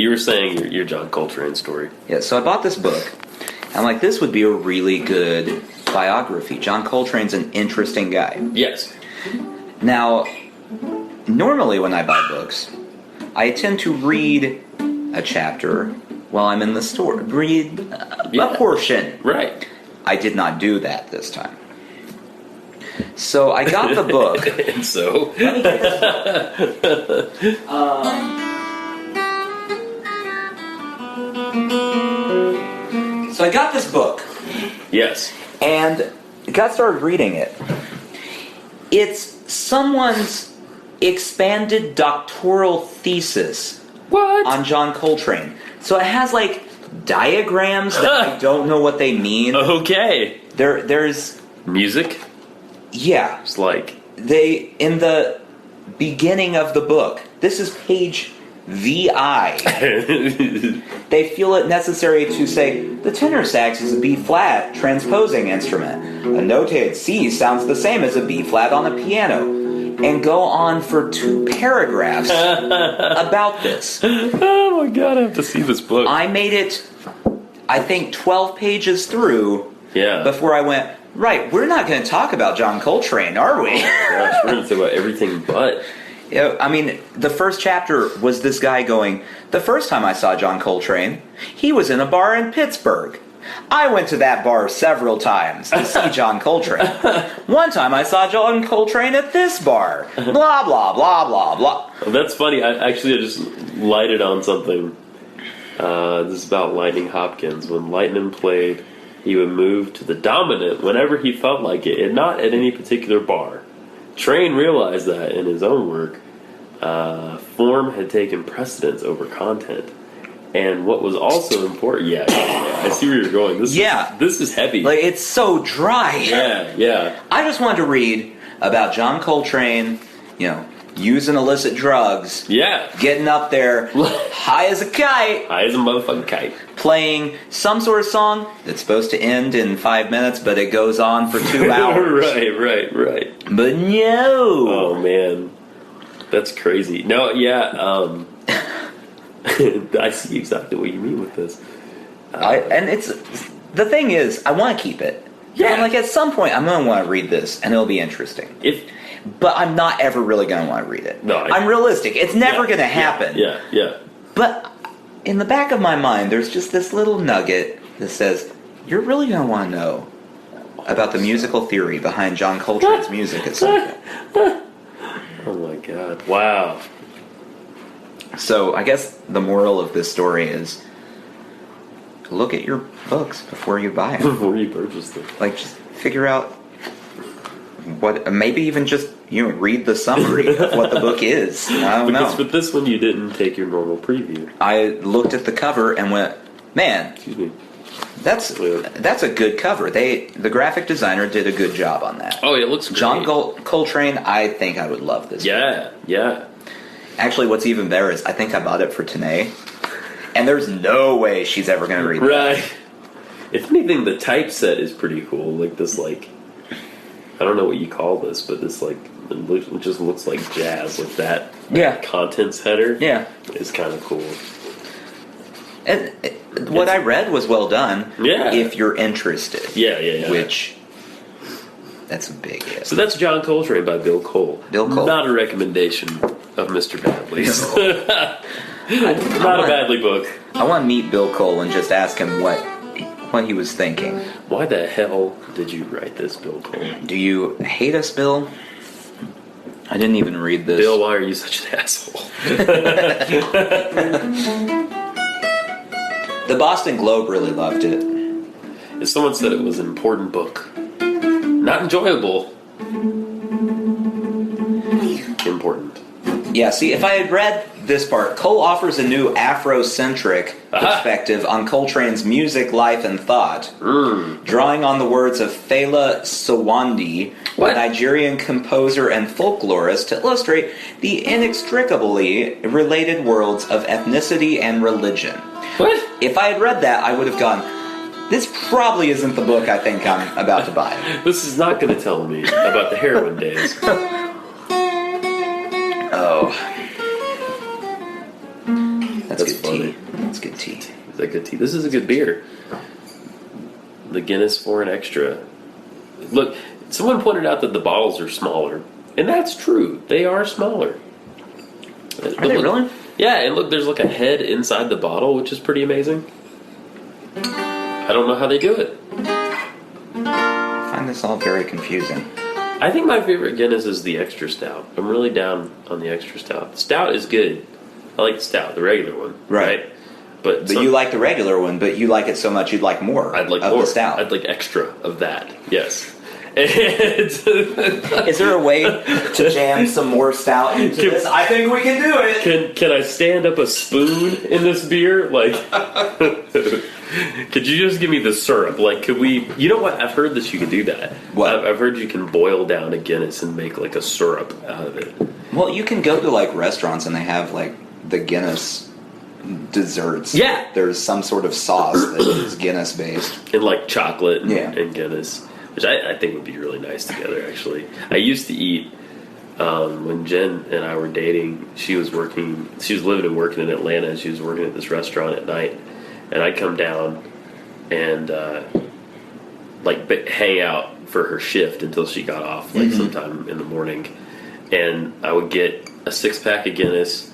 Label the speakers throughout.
Speaker 1: You were saying your John Coltrane story.
Speaker 2: Yeah, so I bought this book. I'm like, this would be a really good biography. John Coltrane's an interesting guy.
Speaker 1: Yes.
Speaker 2: Now, normally when I buy books, I tend to read a chapter while I'm in the store. Read a portion.
Speaker 1: Right.
Speaker 2: I did not do that this time. So I got the book.
Speaker 1: And so?
Speaker 2: So I got this book.
Speaker 1: Yes.
Speaker 2: And got started reading it. It's someone's expanded doctoral thesis
Speaker 1: What?
Speaker 2: on John Coltrane. So it has like diagrams that I don't know what they mean.
Speaker 1: Okay.
Speaker 2: There's
Speaker 1: Music?
Speaker 2: yeah.
Speaker 1: It's like...
Speaker 2: They in the beginning of the book. This is page VI. They feel it necessary to say the tenor sax is a B flat transposing instrument. A notated C sounds the same as a B flat on a piano, and go on for 2 paragraphs about this.
Speaker 1: Oh my god, I have to see this book.
Speaker 2: I made it, I think, 12 pages through
Speaker 1: Yeah.
Speaker 2: before I went, right, we're not going to talk about John Coltrane, are we?
Speaker 1: Gosh, we're going to talk about everything but...
Speaker 2: Yeah, I mean, the first chapter was this guy going, the first time I saw John Coltrane, he was in a bar in Pittsburgh. I went to that bar several times to see John Coltrane. One time I saw John Coltrane at this bar. Blah, blah, blah, blah, blah.
Speaker 1: Oh, that's funny. I just lighted on something. This is about Lightning Hopkins. When Lightning played, he would move to the dominant whenever he felt like it, and not at any particular bar. Train realized that in his own work, form had taken precedence over content. And what was also important, yeah, I see where you're going. This is heavy.
Speaker 2: Like, it's so dry.
Speaker 1: Yeah.
Speaker 2: I just wanted to read about John Coltrane, using illicit drugs.
Speaker 1: Yeah.
Speaker 2: Getting up there, high as a kite.
Speaker 1: High as a motherfucking kite.
Speaker 2: Playing some sort of song that's supposed to end in 5 minutes, but it goes on for 2 hours.
Speaker 1: Right.
Speaker 2: But no.
Speaker 1: Oh, man. That's crazy. No, yeah, I see exactly what you mean with this.
Speaker 2: And it's the thing is, I want to keep it.
Speaker 1: Yeah.
Speaker 2: And like at some point, I'm going to want to read this, and it'll be interesting. But I'm not ever really going to want to read it.
Speaker 1: No,
Speaker 2: I'm realistic. It's never going to happen.
Speaker 1: Yeah.
Speaker 2: But in the back of my mind, there's just this little nugget that says, you're really going to want to know about the musical theory behind John Coltrane's music at some point.
Speaker 1: Oh my god. Wow.
Speaker 2: So I guess the moral of this story is look at your books before you buy them.
Speaker 1: Before you purchase them.
Speaker 2: Like, just figure out what, maybe even just, read the summary of what the book is. I don't know.
Speaker 1: With this one, you didn't take your normal preview.
Speaker 2: I looked at the cover and went, man,
Speaker 1: Excuse me.
Speaker 2: that's a good cover. The graphic designer did a good job on that.
Speaker 1: Oh, it looks great.
Speaker 2: John Coltrane, I think I would love this.
Speaker 1: Yeah.
Speaker 2: Actually, what's even better is I think I bought it for Tanae, and there's no way she's ever going to read that.
Speaker 1: Right. If anything, the typeset is pretty cool. Like this, I don't know what you call this, but this, it just looks like jazz. Like that contents header is kind of cool.
Speaker 2: And what I read was well done.
Speaker 1: Yeah.
Speaker 2: If you're interested.
Speaker 1: Yeah.
Speaker 2: Which, that's a big if.
Speaker 1: So that's John Coltrane by Bill Cole.
Speaker 2: Bill Cole.
Speaker 1: Not a recommendation of Mr. Badley's.
Speaker 2: No.
Speaker 1: Not a Badley book.
Speaker 2: I want to meet Bill Cole and just ask him what he was thinking.
Speaker 1: Why the hell did you write this, Bill Cole?
Speaker 2: Do you hate us, Bill? I didn't even read this.
Speaker 1: Bill, why are you such an asshole?
Speaker 2: The Boston Globe really loved it.
Speaker 1: If someone said it was an important book, not enjoyable, important.
Speaker 2: Yeah, see, if I had read this part, Cole offers a new Afrocentric perspective on Coltrane's music, life, and thought, drawing on the words of Fela Sowandi, a Nigerian composer and folklorist, to illustrate the inextricably related worlds of ethnicity and religion.
Speaker 1: What?
Speaker 2: If I had read that, I would have gone, this probably isn't the book I think I'm about to buy.
Speaker 1: This is not going to tell me about the heroin days.
Speaker 2: Oh. That's good
Speaker 1: funny.
Speaker 2: tea. It's good tea.
Speaker 1: Is that good tea? This is a good beer. The Guinness Foreign Extra. Look, someone pointed out that the bottles are smaller, and that's true. They are smaller.
Speaker 2: Are they really?
Speaker 1: Yeah, and look, there's like a head inside the bottle, which is pretty amazing. I don't know how they do it.
Speaker 2: I find this all very confusing.
Speaker 1: I think my favorite Guinness is the Extra Stout. I'm really down on the Extra Stout. The Stout is good. I like the Stout, the regular one.
Speaker 2: Right.
Speaker 1: But
Speaker 2: you like the regular one, but you like it so much you'd like more.
Speaker 1: I'd like
Speaker 2: of
Speaker 1: more.
Speaker 2: the Stout.
Speaker 1: I'd like extra of that. Yes.
Speaker 2: Is there a way to jam some more Stout into this? I think we can do it.
Speaker 1: Can I stand up a spoon in this beer? Like, could you just give me the syrup? Like, could we? You know what? I've heard that you can do that.
Speaker 2: What?
Speaker 1: I've heard you can boil down a Guinness and make like a syrup out of it.
Speaker 2: Well, you can go to like restaurants and they have like the Guinness desserts.
Speaker 1: Yeah.
Speaker 2: There's some sort of sauce that is Guinness based.
Speaker 1: And like chocolate and,
Speaker 2: Yeah.
Speaker 1: and Guinness, which I think would be really nice together. Actually, I used to eat. When Jen and I were dating, she was living and working in Atlanta, and she was working at this restaurant at night, and I'd come down and hang out for her shift until she got off, like sometime in the morning, and I would get a 6-pack of Guinness,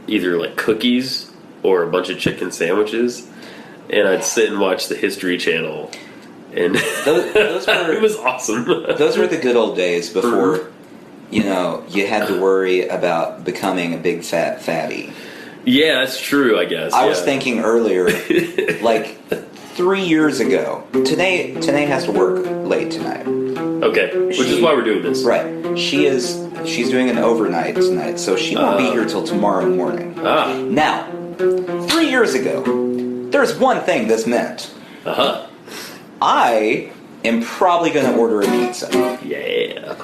Speaker 1: either like cookies or a bunch of chicken sandwiches, and I'd sit and watch the History Channel, and
Speaker 2: Those were
Speaker 1: it was awesome.
Speaker 2: those were the good old days before. You know, you had to worry about becoming a big fat fatty.
Speaker 1: Yeah, that's true, I guess.
Speaker 2: I was thinking earlier, like 3 years ago. Today has to work late tonight.
Speaker 1: Okay, which is why we're doing this.
Speaker 2: Right. She's doing an overnight tonight, so she won't be here till tomorrow morning. Now, 3 years ago, there's one thing this meant.
Speaker 1: Uh-huh.
Speaker 2: I am probably going to order a pizza.
Speaker 1: Yeah.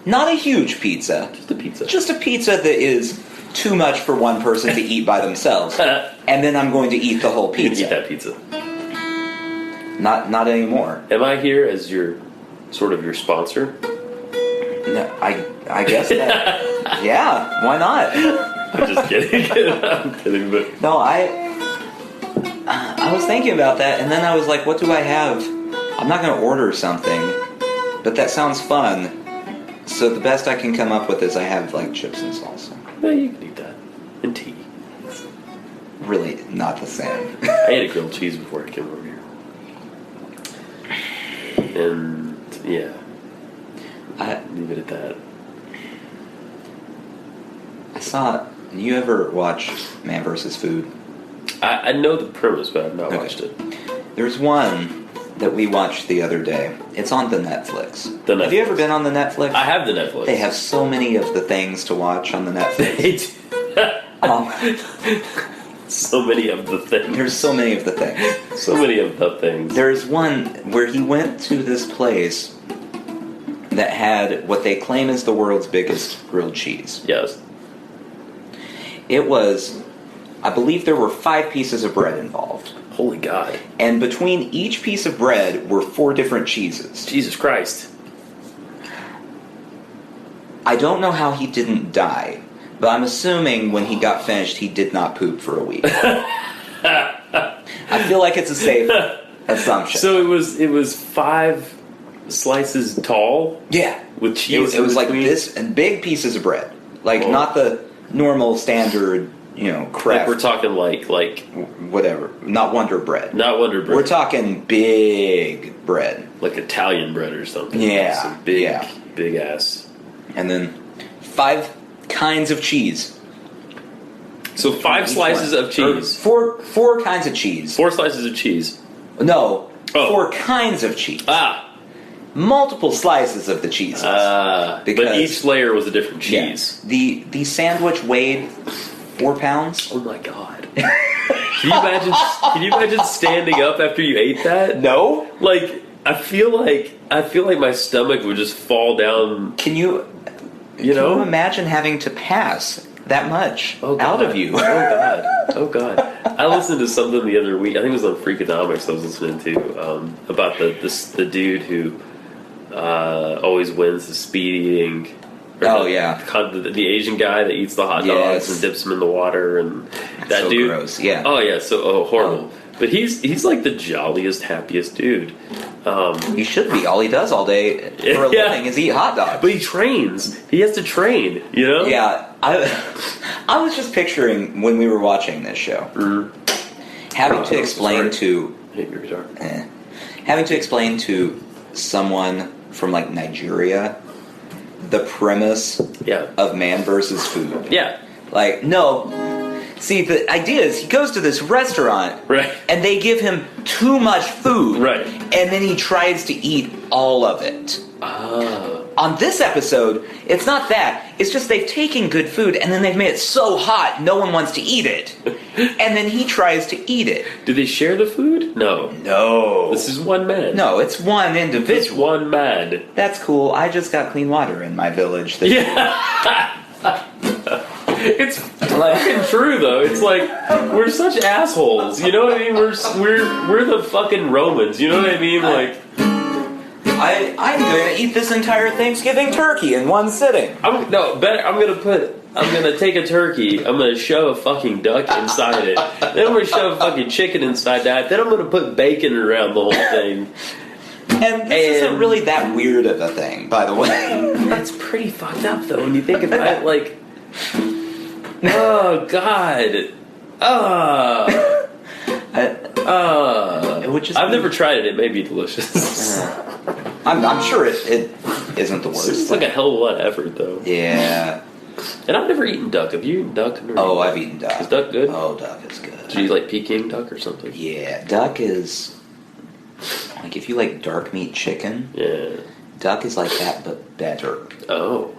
Speaker 2: Not a huge pizza.
Speaker 1: Just a pizza.
Speaker 2: Just a pizza that is too much for one person to eat by themselves. And then I'm going to eat the whole
Speaker 1: You can
Speaker 2: pizza.
Speaker 1: eat that pizza.
Speaker 2: Not anymore.
Speaker 1: Am I here as your sponsor?
Speaker 2: No, I guess that. Yeah, why not?
Speaker 1: I'm just kidding. I'm kidding, but
Speaker 2: No, I was thinking about that, and then I was like, what do I have? I'm not going to order something, but that sounds fun. So the best I can come up with is I have like chips and salsa.
Speaker 1: no, you can eat that. And tea.
Speaker 2: Really not the same.
Speaker 1: I ate a grilled cheese before I came over here. And yeah, leave it at that.
Speaker 2: I saw. You ever watch Man vs. Food?
Speaker 1: I know the premise, but I've not
Speaker 2: Okay.
Speaker 1: watched it.
Speaker 2: There's one that we watched the other day. It's on the Netflix.
Speaker 1: The
Speaker 2: Have you
Speaker 1: Netflix.
Speaker 2: ever been on the Netflix?
Speaker 1: I have the Netflix.
Speaker 2: They have so many of the things to watch on the Netflix.
Speaker 1: So many of the things.
Speaker 2: There's so many of the things.
Speaker 1: So many of the things.
Speaker 2: There's one where he went to this place that had what they claim is the world's biggest grilled cheese.
Speaker 1: Yes.
Speaker 2: It was, I believe there were 5 pieces of bread involved.
Speaker 1: Holy God.
Speaker 2: And between each piece of bread were 4 different cheeses.
Speaker 1: Jesus Christ.
Speaker 2: I don't know how he didn't die, but I'm assuming when he got finished, he did not poop for a week. I feel like it's a safe assumption.
Speaker 1: So it was 5 slices tall
Speaker 2: yeah,
Speaker 1: with cheese.
Speaker 2: it was
Speaker 1: in
Speaker 2: like
Speaker 1: between?
Speaker 2: this and big pieces of bread, like
Speaker 1: Whoa.
Speaker 2: not the normal standard,
Speaker 1: Like
Speaker 2: craft.
Speaker 1: we're talking like
Speaker 2: whatever, not Wonder Bread.
Speaker 1: not Wonder Bread.
Speaker 2: We're talking big bread,
Speaker 1: like Italian bread or something.
Speaker 2: Yeah,
Speaker 1: Some big
Speaker 2: yeah.
Speaker 1: big ass.
Speaker 2: and then 5 kinds of cheese.
Speaker 1: So 5
Speaker 2: Each
Speaker 1: slices
Speaker 2: one.
Speaker 1: of cheese.
Speaker 2: Or four kinds of cheese.
Speaker 1: 4 slices of cheese.
Speaker 2: No,
Speaker 1: Oh.
Speaker 2: 4 kinds of cheese. Multiple slices of the cheeses.
Speaker 1: But
Speaker 2: Because-
Speaker 1: each layer was a different
Speaker 2: Yeah.
Speaker 1: cheese.
Speaker 2: The sandwich weighed 4 pounds.
Speaker 1: Oh my God. Can you imagine standing up after you ate that?
Speaker 2: No.
Speaker 1: Like I feel like my stomach would just fall down.
Speaker 2: Can you
Speaker 1: You
Speaker 2: Can you
Speaker 1: know?
Speaker 2: imagine having to pass that much
Speaker 1: Oh,
Speaker 2: out
Speaker 1: God.
Speaker 2: of you?
Speaker 1: Oh God! Oh God! I listened to something the other week. I think it was on Freakonomics. I was listening to about the dude who always wins the speed eating
Speaker 2: Oh, yeah.
Speaker 1: The Asian guy that eats the hot dogs
Speaker 2: Yes.
Speaker 1: and dips them in the water, and that
Speaker 2: So
Speaker 1: dude.
Speaker 2: gross, yeah.
Speaker 1: Oh yeah, horrible. But he's like the jolliest, happiest dude.
Speaker 2: He should be. All he does all day for a
Speaker 1: Yeah.
Speaker 2: living is eat hot dogs.
Speaker 1: But he trains. He has to train. You know.
Speaker 2: Yeah, I was just picturing when we were watching this show, having to explain to
Speaker 1: Hit your guitar.
Speaker 2: having to explain to someone from like Nigeria the premise
Speaker 1: Yeah.
Speaker 2: of man versus food.
Speaker 1: Yeah.
Speaker 2: Like, no. See, the idea is he goes to this restaurant,
Speaker 1: Right.
Speaker 2: and they give him too much food,
Speaker 1: Right.
Speaker 2: and then he tries to eat all of it.
Speaker 1: Ah.
Speaker 2: On this episode, it's not that. It's just they've taken good food and then they've made it so hot no one wants to eat it. And then he tries to eat it.
Speaker 1: Do they share the food? No.
Speaker 2: No.
Speaker 1: This is one man.
Speaker 2: No, it's one
Speaker 1: It's
Speaker 2: individual.
Speaker 1: one man.
Speaker 2: That's cool. I just got clean water in my village. That
Speaker 1: Yeah. It's fucking true though. It's like we're such assholes. You know what I mean? We're the fucking Romans. You know what I mean? Like
Speaker 2: I'm going to eat this entire Thanksgiving turkey in one sitting.
Speaker 1: I'm gonna take a turkey. I'm gonna shove a fucking duck inside it. Then I'm gonna shove a fucking chicken inside that. Then I'm gonna put bacon around the whole thing.
Speaker 2: And this isn't really that weird of a thing, by the way.
Speaker 1: That's pretty fucked up though when you think about it. Like, oh god.
Speaker 2: It would just
Speaker 1: I've
Speaker 2: be-
Speaker 1: never tried it. It may be delicious.
Speaker 2: I'm sure it isn't the worst.
Speaker 1: It's like a hell of a lot of effort though.
Speaker 2: Yeah.
Speaker 1: And I've never eaten duck. Have you eaten duck?
Speaker 2: Oh, I've eaten duck.
Speaker 1: Is duck good?
Speaker 2: Oh, duck is good.
Speaker 1: Do you like Peking duck or something?
Speaker 2: Yeah, duck is like if you like dark meat chicken,
Speaker 1: Yeah.
Speaker 2: duck is like that but better.
Speaker 1: Oh.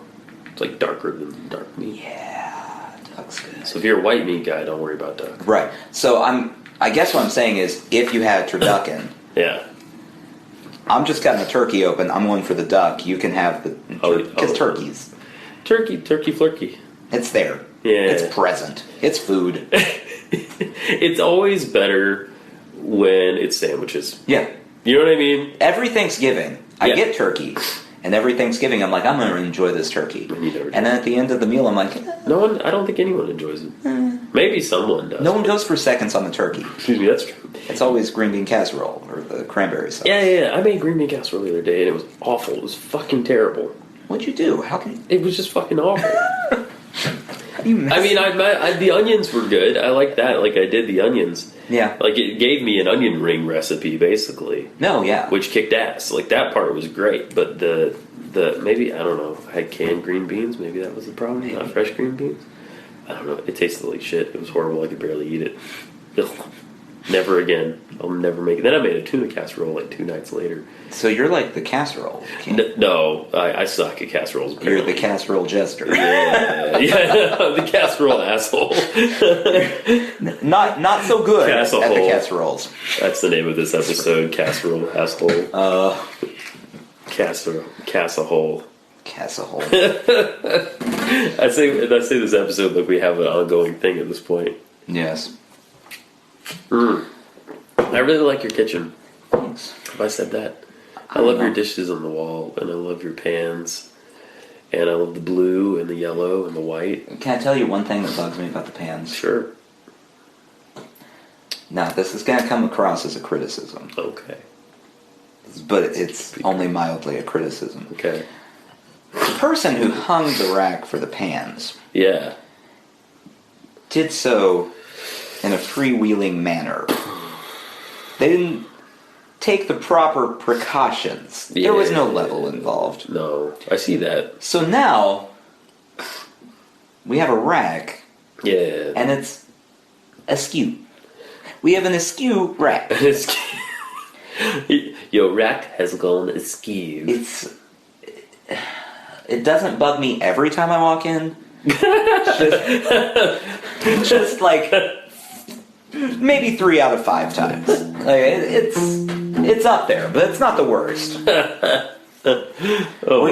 Speaker 1: It's like darker than dark meat.
Speaker 2: Yeah, duck's good.
Speaker 1: So if you're a white meat guy, don't worry about duck.
Speaker 2: Right. So I guess what I'm saying is if you had turducken,
Speaker 1: Yeah.
Speaker 2: I'm just cutting the turkey open. I'm going for the duck. You can have the because
Speaker 1: Oh.
Speaker 2: turkeys.
Speaker 1: Turkey flurkey.
Speaker 2: It's there.
Speaker 1: Yeah.
Speaker 2: It's present. It's food.
Speaker 1: It's always better when it's sandwiches.
Speaker 2: Yeah.
Speaker 1: You know what I mean?
Speaker 2: Every Thanksgiving, I
Speaker 1: Yeah.
Speaker 2: get turkey. And every Thanksgiving, I'm like, I'm going to enjoy this turkey.
Speaker 1: And you never do.
Speaker 2: And then at the end of the meal, I'm like,
Speaker 1: No one. I don't think anyone enjoys it. Maybe someone does.
Speaker 2: no one goes for seconds on the turkey.
Speaker 1: Excuse me. That's true.
Speaker 2: It's always green bean casserole or the cranberry sauce.
Speaker 1: Yeah. I made green bean casserole the other day, and it was awful. It was fucking terrible.
Speaker 2: What'd you do? How can
Speaker 1: It was just fucking awful.
Speaker 2: you mess?
Speaker 1: I mean, the onions were good. I like that. Like I did the onions.
Speaker 2: Yeah.
Speaker 1: Like it gave me an onion ring recipe, basically,
Speaker 2: No, yeah.
Speaker 1: which kicked ass. Like that part was great, but the maybe I don't know. I had canned green beans. Maybe that was the problem.
Speaker 2: Maybe.
Speaker 1: Not fresh green beans. I don't know. It tasted like shit. It was horrible. I could barely eat it. Ugh. Never again. I'll never make it. Then I made a tuna casserole like 2 nights later.
Speaker 2: So you're like the casserole king.
Speaker 1: No, I suck at casseroles.
Speaker 2: You're
Speaker 1: apparently.
Speaker 2: the casserole jester.
Speaker 1: Yeah, the casserole asshole.
Speaker 2: Not so good at the
Speaker 1: Casserole.
Speaker 2: casseroles.
Speaker 1: That's the name of this episode. Casserole asshole. Casserole.
Speaker 2: Casserole.
Speaker 1: I say this episode like we have an ongoing thing at this point.
Speaker 2: Yes.
Speaker 1: I really like your kitchen.
Speaker 2: Thanks.
Speaker 1: Have I said that? I love your dishes on the wall, and I love your pans, and I love the blue and the yellow and the white.
Speaker 2: Can I tell you one thing that bugs me about the pans?
Speaker 1: Sure.
Speaker 2: Now, this is going to come across as a criticism,
Speaker 1: Okay.
Speaker 2: but it's only mildly a criticism.
Speaker 1: Okay.
Speaker 2: The person who hung the rack for the pans
Speaker 1: Yeah.
Speaker 2: did so in a freewheeling manner. They didn't take the proper precautions. There was no
Speaker 1: Yeah.
Speaker 2: level involved.
Speaker 1: No, I see that.
Speaker 2: So now, we have a rack,
Speaker 1: Yeah.
Speaker 2: and it's askew. We have an askew rack.
Speaker 1: Your rack has gone askew.
Speaker 2: It doesn't bug me every time I walk in. just like maybe 3 out of 5 times. Like, it's up there, but it's not the worst.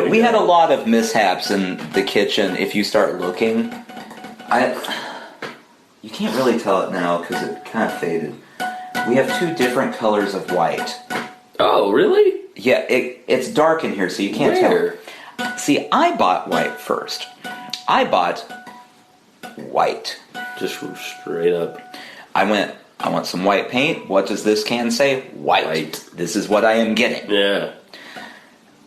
Speaker 2: We had a lot of mishaps in the kitchen. If you start looking, you can't really tell it now because it kind of faded. We have 2 different colors of white.
Speaker 1: Oh, really?
Speaker 2: Yeah, it's dark in here, so you can't
Speaker 1: Where?
Speaker 2: tell. See, I bought white first. I bought white.
Speaker 1: Just straight up.
Speaker 2: I want some white paint. What does this can say? White. This is what I am getting.
Speaker 1: Yeah.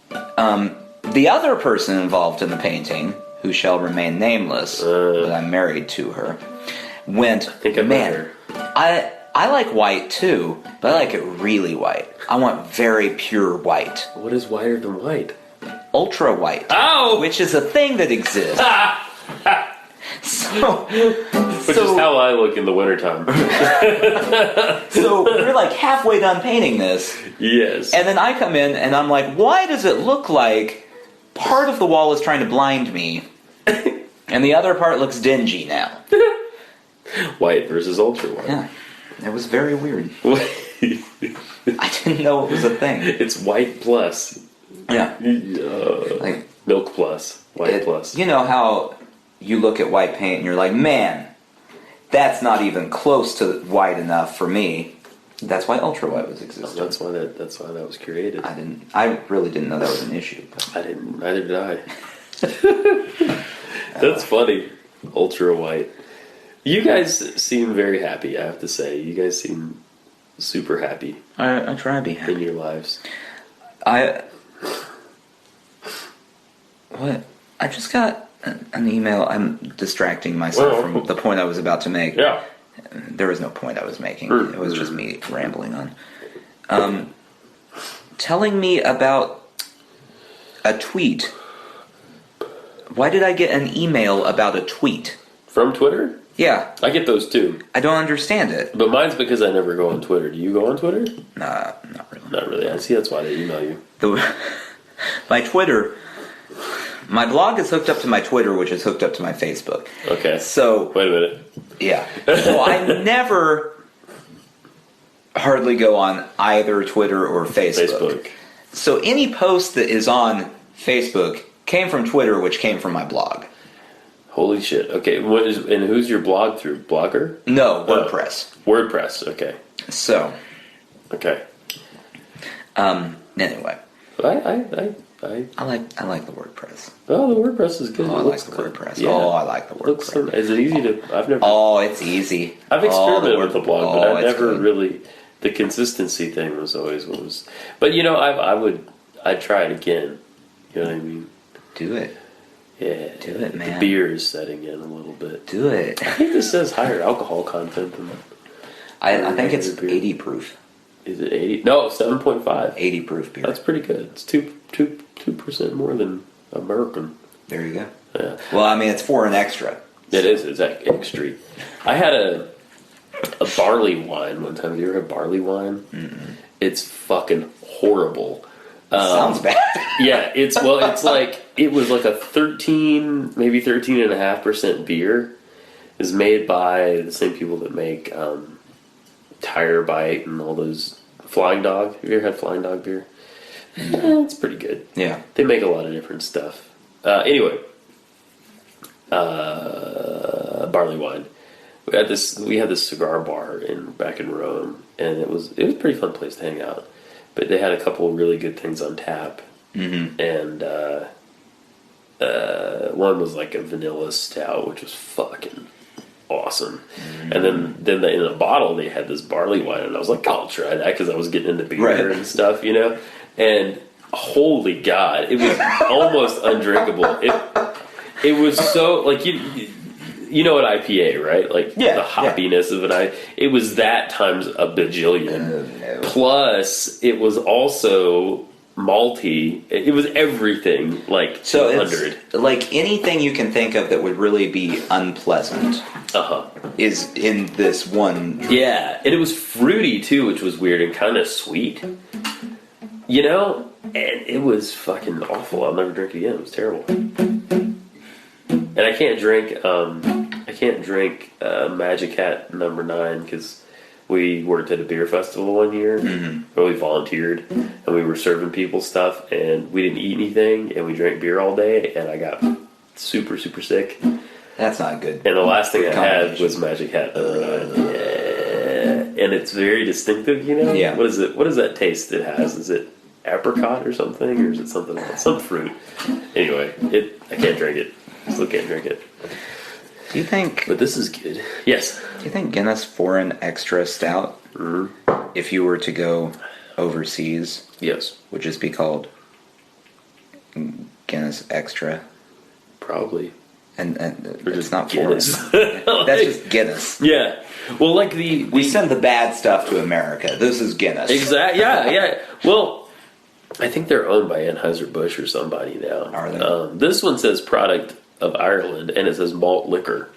Speaker 2: The other person involved in the painting, who shall remain nameless, but I'm married to her, went,
Speaker 1: think I met her.
Speaker 2: I like white too, but I like it really white. I want very pure white.
Speaker 1: What is whiter than white?
Speaker 2: Ultra white.
Speaker 1: Oh!
Speaker 2: Which is a thing that exists.
Speaker 1: Which is how I look in the wintertime.
Speaker 2: So we're like halfway done painting this.
Speaker 1: Yes.
Speaker 2: And then I come in and I'm like, why does it look like part of the wall is trying to blind me and the other part looks dingy now?
Speaker 1: White versus ultra white.
Speaker 2: Yeah. It was very weird. I didn't know it was a thing.
Speaker 1: It's white plus.
Speaker 2: Yeah.
Speaker 1: Like milk plus. White plus.
Speaker 2: You know how you look at white paint and you're like, man, that's not even close to white enough for me. That's why ultra white was existing.
Speaker 1: That's why that was created.
Speaker 2: I really didn't know that was an issue. But.
Speaker 1: I didn't. Neither did I. That's funny. Ultra white. You guys seem very happy. I have to say, you guys seem super happy.
Speaker 2: I try to be happy
Speaker 1: in your lives.
Speaker 2: What? I just got an email. I'm distracting myself from the point I was about to make.
Speaker 1: Yeah.
Speaker 2: There was no point I was making. It was just me rambling on. Telling me about a tweet. Why did I get an email about a tweet?
Speaker 1: From Twitter?
Speaker 2: Yeah.
Speaker 1: I get those too.
Speaker 2: I don't understand it.
Speaker 1: But mine's because I never go on Twitter. Do you go on Twitter?
Speaker 2: Nah, not really.
Speaker 1: Not really. I see that's why they email you.
Speaker 2: My Twitter... My blog is hooked up to my Twitter, which is hooked up to my Facebook.
Speaker 1: Okay.
Speaker 2: So...
Speaker 1: Wait a minute.
Speaker 2: Yeah. So I never hardly go on either Twitter or Facebook. So any post that is on Facebook came from Twitter, which came from my blog.
Speaker 1: Holy shit. Okay. And who's your blog through? Blogger?
Speaker 2: No, WordPress.
Speaker 1: WordPress. Okay.
Speaker 2: So.
Speaker 1: Okay.
Speaker 2: Anyway.
Speaker 1: I
Speaker 2: like the WordPress.
Speaker 1: Oh, the WordPress is good.
Speaker 2: Oh, I like the WordPress.
Speaker 1: Yeah.
Speaker 2: Oh, I like the WordPress.
Speaker 1: Is it easy to? I've never.
Speaker 2: Oh, it's easy.
Speaker 1: I've experimented with the blog, but I've never
Speaker 2: good.
Speaker 1: really. The consistency thing was always what was. But I'd try it again. You know what I mean?
Speaker 2: Do it.
Speaker 1: Yeah.
Speaker 2: Do it, man.
Speaker 1: The beer is setting in a little bit.
Speaker 2: Do it.
Speaker 1: I think this says higher alcohol content than.
Speaker 2: I think it's 80 proof.
Speaker 1: Is it 80? No, 7.5.
Speaker 2: 80 proof beer.
Speaker 1: That's pretty good. It's 2% more than American.
Speaker 2: There you go.
Speaker 1: Yeah.
Speaker 2: Well, I mean, it's for an extra.
Speaker 1: It is. It's extra. I had a barley wine one time. Have you ever had barley wine?
Speaker 2: Mm-mm.
Speaker 1: It's fucking horrible.
Speaker 2: Sounds bad.
Speaker 1: Yeah, it was like a 13, maybe 13.5% beer. Is made by the same people that make Tire Bite and all those Flying Dog. Have you ever had Flying Dog beer? It's pretty good.
Speaker 2: Yeah.
Speaker 1: They make a lot of different stuff. Anyway, barley wine. We had this cigar bar back in Rome, and it was a pretty fun place to hang out. But they had a couple of really good things on tap, and one was like a vanilla stout, which was fucking awesome. And then in a bottle they had this barley wine, and I was like, I'll try that because I was getting into beer and stuff, you know. And holy God, it was almost undrinkable. It was so like you know an IPA, right? Like the hoppiness of an it was that times a bajillion.
Speaker 2: No.
Speaker 1: Plus, it was also malty. It was everything like 200.
Speaker 2: It's like anything you can think of that would really be unpleasant is in this one.
Speaker 1: Yeah, and it was fruity too, which was weird and kind of sweet. You know, and it was fucking awful. I'll never drink it again. It was terrible. And I can't drink Magic Hat number 9 because we worked at a beer festival one year where we volunteered and we were serving people stuff and we didn't eat anything and we drank beer all day and I got super, super sick.
Speaker 2: That's not good.
Speaker 1: And the last thing I had was Magic Hat number 9. Yeah. And it's very distinctive, you know?
Speaker 2: Yeah.
Speaker 1: What is it? What is that taste it has? Is it apricot or something, or is it something else? Some fruit. Anyway, I can't drink it. Still can't drink it.
Speaker 2: Do you think?
Speaker 1: But this is good. Yes.
Speaker 2: Do you think Guinness Foreign Extra Stout, if you were to go overseas,
Speaker 1: Yes.
Speaker 2: would just be called Guinness Extra?
Speaker 1: Probably.
Speaker 2: And
Speaker 1: Or
Speaker 2: it's
Speaker 1: just
Speaker 2: not
Speaker 1: Guinness.
Speaker 2: foreign. That's just Guinness.
Speaker 1: Yeah. Well, like
Speaker 2: We send the bad stuff to America. This is Guinness.
Speaker 1: Exactly. Yeah. Well, I think they're owned by Anheuser-Busch or somebody now.
Speaker 2: Are they?
Speaker 1: This one says product of Ireland, and it says malt liquor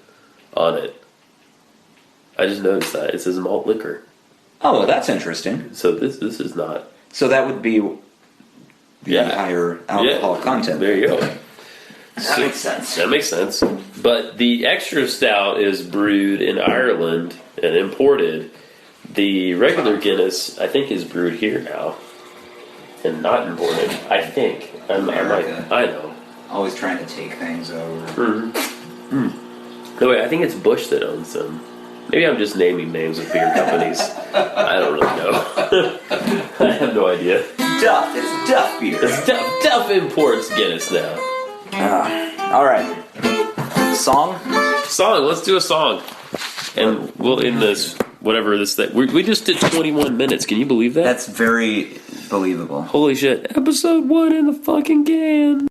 Speaker 1: on it. I just noticed that. It says malt liquor.
Speaker 2: Oh, well, that's interesting.
Speaker 1: So this is not...
Speaker 2: So that would be the higher alcohol content.
Speaker 1: There you go.
Speaker 2: That makes sense.
Speaker 1: That makes sense. But the extra stout is brewed in Ireland and imported. The regular Guinness, I think, is brewed here now and not imported. I think. I know.
Speaker 2: Always trying to take things over.
Speaker 1: No, wait, I think it's Bush that owns them. Maybe I'm just naming names of beer companies. I don't really know. I have no idea.
Speaker 2: Duff. It's Duff beer.
Speaker 1: It's Duff imports Guinness now.
Speaker 2: All right. Song?
Speaker 1: Song. Let's do a song. And we'll end this, whatever this thing. We just did 21 minutes. Can you believe that?
Speaker 2: That's very believable.
Speaker 1: Holy shit. Episode 1 in the fucking can.